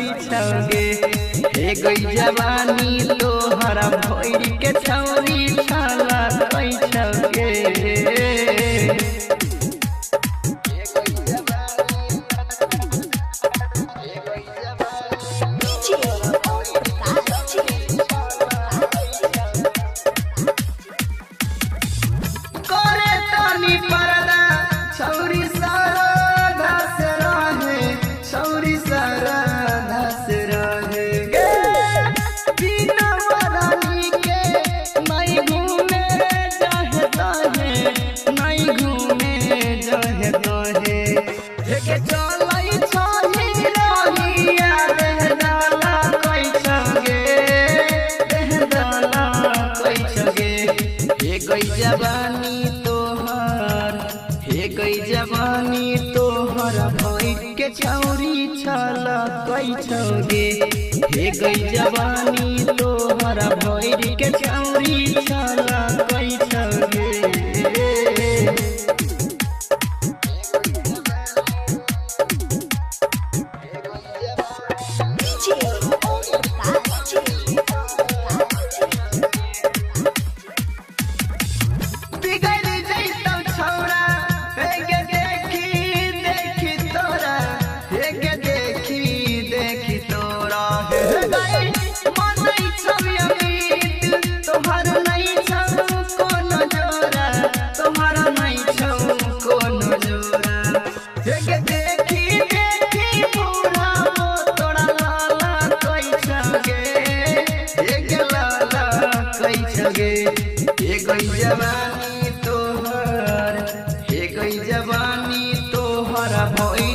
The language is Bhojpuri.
कैछगे हे गई जवानी तोहरा भइल के छौरी छाला कैछगे जवानी तोहर भइल के छौरी छाला कैछगे हे गई जवानी तोहर भइल के छौरी छाला कैछगे हे गई जवानी तोहर भइल